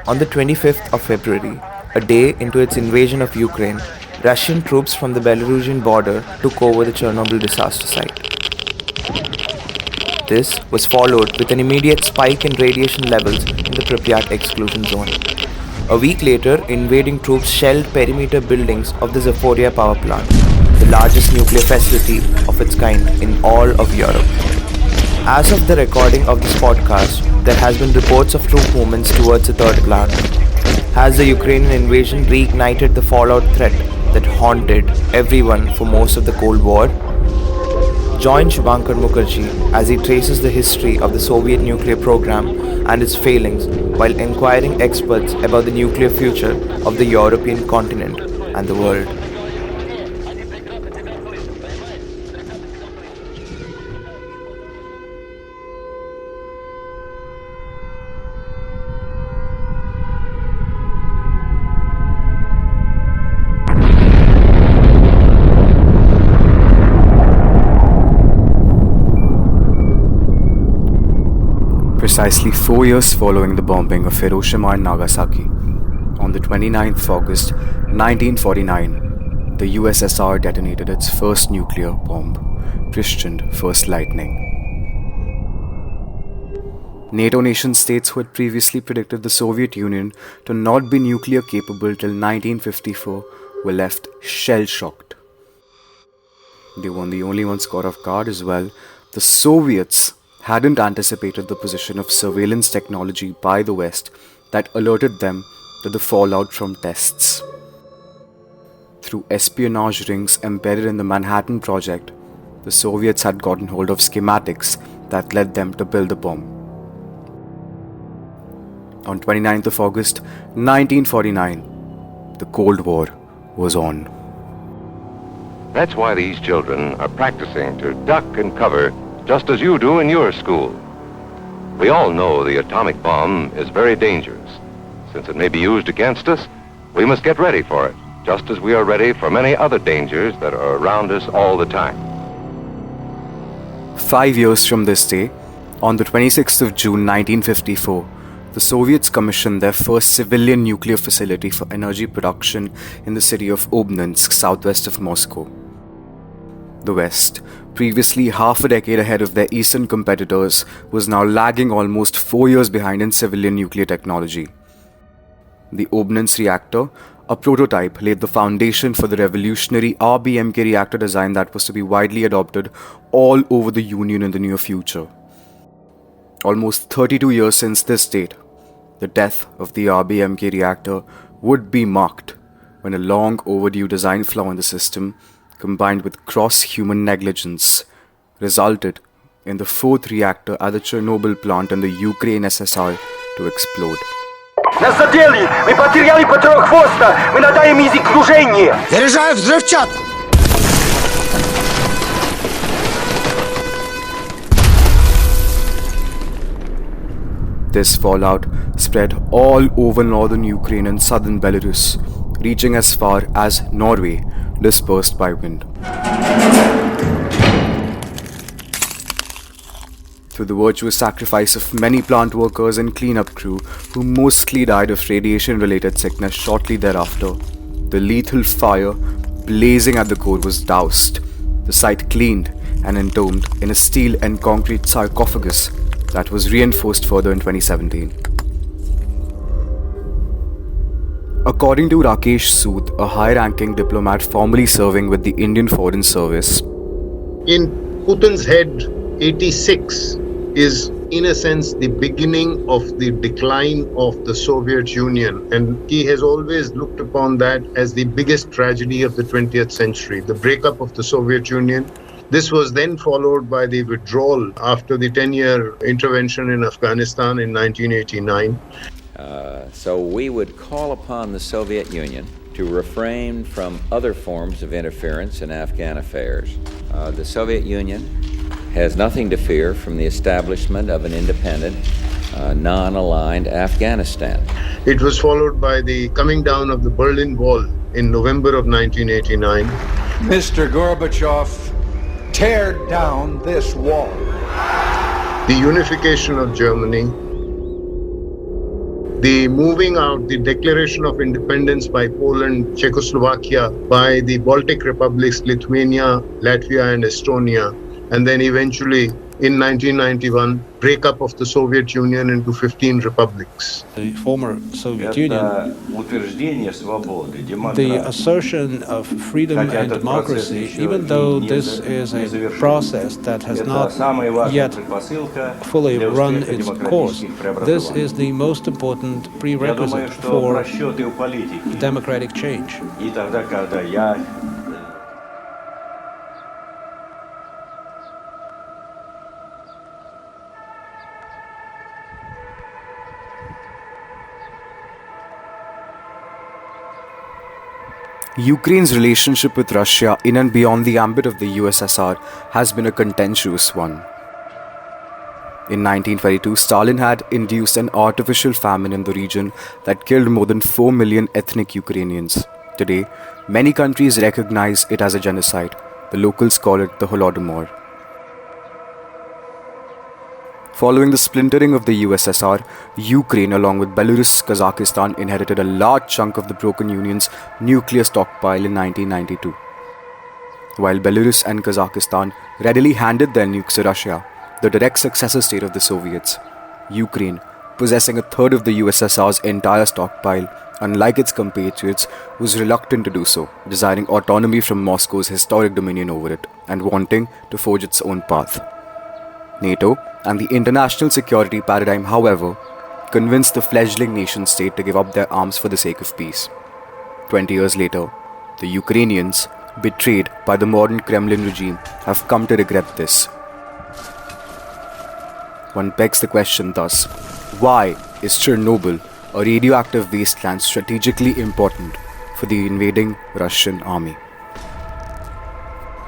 On the 25th of February, a day into its invasion of Ukraine, Russian troops from the Belarusian border took over the Chernobyl disaster site. This was followed with an immediate spike in radiation levels in the Pripyat exclusion zone. A week later, invading troops shelled perimeter buildings of the Zaporizhzhia power plant, the largest nuclear facility of its kind in all of Europe. As of the recording of this podcast, there has been reports of troop movements towards the third plant. Has the Ukrainian invasion reignited the fallout threat that haunted everyone for most of the Cold War? Join Shubhankar Mukherjee as he traces the history of the Soviet nuclear program and its failings while inquiring experts about the nuclear future of the European continent and the world. Precisely 4 years following the bombing of Hiroshima and Nagasaki, on the 29th of August 1949, the USSR detonated its first nuclear bomb, christened First Lightning. NATO nation states who had previously predicted the Soviet Union to not be nuclear capable till 1954 were left shell-shocked. They weren't the only ones caught off guard as well. The Soviets hadn't anticipated the position of surveillance technology by the West that alerted them to the fallout from tests. Through espionage rings embedded in the Manhattan Project, the Soviets had gotten hold of schematics that led them to build the bomb. On 29th of August 1949, the Cold War was on. That's why these children are practicing to duck and cover just as you do in your school. We all know the atomic bomb is very dangerous. Since it may be used against us, we must get ready for it, just as we are ready for many other dangers that are around us all the time. 5 years from this day, on the 26th of June 1954, the Soviets commissioned their first civilian nuclear facility for energy production in the city of Obninsk, southwest of Moscow. The West, previously half a decade ahead of their eastern competitors, was now lagging almost 4 years behind in civilian nuclear technology. The Obninsk reactor, a prototype, laid the foundation for the revolutionary RBMK reactor design that was to be widely adopted all over the Union in the near future. Almost 32 years since this date, the death of the RBMK reactor would be marked when a long overdue design flaw in the system, combined with cross-human negligence, resulted in the fourth reactor at the Chernobyl plant in the Ukraine SSR to explode. Нас задели! Мы потеряли патрон хвоста! Мы надаем язык кружения! Заряжаю взрывчатку! This fallout spread all over northern Ukraine and southern Belarus, reaching as far as Norway, dispersed by wind. Through the virtuous sacrifice of many plant workers and cleanup crew, who mostly died of radiation-related sickness shortly thereafter, the lethal fire blazing at the core was doused, the site cleaned and entombed in a steel and concrete sarcophagus that was reinforced further in 2017. According to Rakesh Sood, a high-ranking diplomat formerly serving with the Indian Foreign Service, in Putin's head, 86 is, in a sense, the beginning of the decline of the Soviet Union. And he has always looked upon that as the biggest tragedy of the 20th century, the breakup of the Soviet Union. This was then followed by the withdrawal after the 10-year intervention in Afghanistan in 1989. So we would call upon the Soviet Union to refrain from other forms of interference in Afghan affairs. The Soviet Union has nothing to fear from the establishment of an independent, non-aligned Afghanistan. It was followed by the coming down of the Berlin Wall in November of 1989. Mr. Gorbachev, tear down this wall. The unification of Germany, the moving out, the declaration of independence by Poland, Czechoslovakia, by the Baltic republics, Lithuania, Latvia, and Estonia, and then eventually in 1991, breakup of the Soviet Union into 15 republics. The former Soviet Union, the assertion of freedom and democracy, even though this is a process that has not yet fully run its course, this is the most important prerequisite for democratic change. Ukraine's relationship with Russia in and beyond the ambit of the USSR has been a contentious one. In 1922, Stalin had induced an artificial famine in the region that killed more than 4 million ethnic Ukrainians. Today, many countries recognize it as a genocide. The locals call it the Holodomor. Following the splintering of the USSR, Ukraine, along with Belarus, Kazakhstan, inherited a large chunk of the broken Union's nuclear stockpile in 1992. While Belarus and Kazakhstan readily handed their nukes to Russia, the direct successor state of the Soviets, Ukraine, possessing a third of the USSR's entire stockpile, unlike its compatriots, was reluctant to do so, desiring autonomy from Moscow's historic dominion over it and wanting to forge its own path. NATO and the international security paradigm, however, convinced the fledgling nation-state to give up their arms for the sake of peace. 20 years later, the Ukrainians, betrayed by the modern Kremlin regime, have come to regret this. One begs the question thus, why is Chernobyl, a radioactive wasteland, strategically important for the invading Russian army?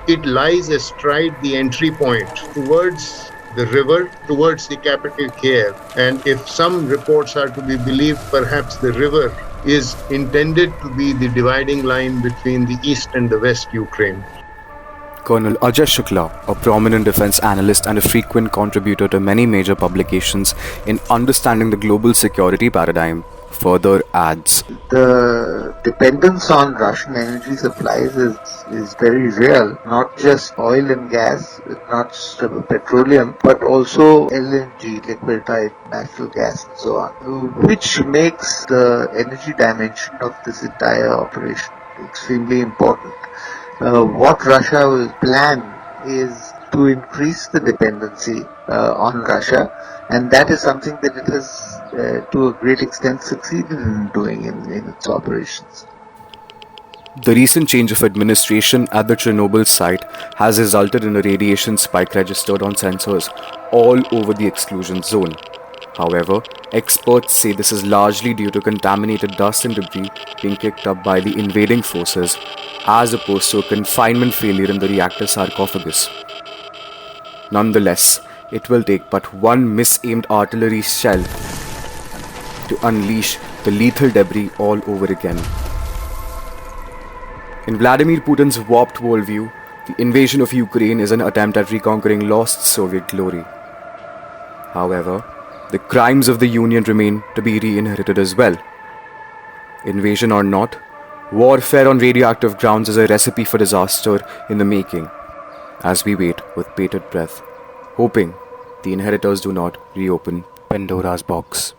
It lies astride the entry point towards the river, towards the capital Kiev. And if some reports are to be believed, perhaps the river is intended to be the dividing line between the east and the west Ukraine. Colonel Ajay Shukla, a prominent defense analyst and a frequent contributor to many major publications in understanding the global security paradigm, further adds, the dependence on Russian energy supplies is very real, not just oil and gas, not just petroleum, but also LNG, liquefied natural gas and so on, which makes the energy dimension of this entire operation extremely important. What Russia will plan is to increase the dependency on Russia, and that is something that it has to a great extent succeeded in doing in its operations. The recent change of administration at the Chernobyl site has resulted in a radiation spike registered on sensors all over the exclusion zone. However, experts say this is largely due to contaminated dust and debris being kicked up by the invading forces, as opposed to a confinement failure in the reactor sarcophagus. Nonetheless, it will take but one misaimed artillery shell to unleash the lethal debris all over again. In Vladimir Putin's warped worldview, the invasion of Ukraine is an attempt at reconquering lost Soviet glory. However, the crimes of the Union remain to be re-inherited as well. Invasion or not, warfare on radioactive grounds is a recipe for disaster in the making, as we wait with bated breath, hoping the inheritors do not reopen Pandora's box.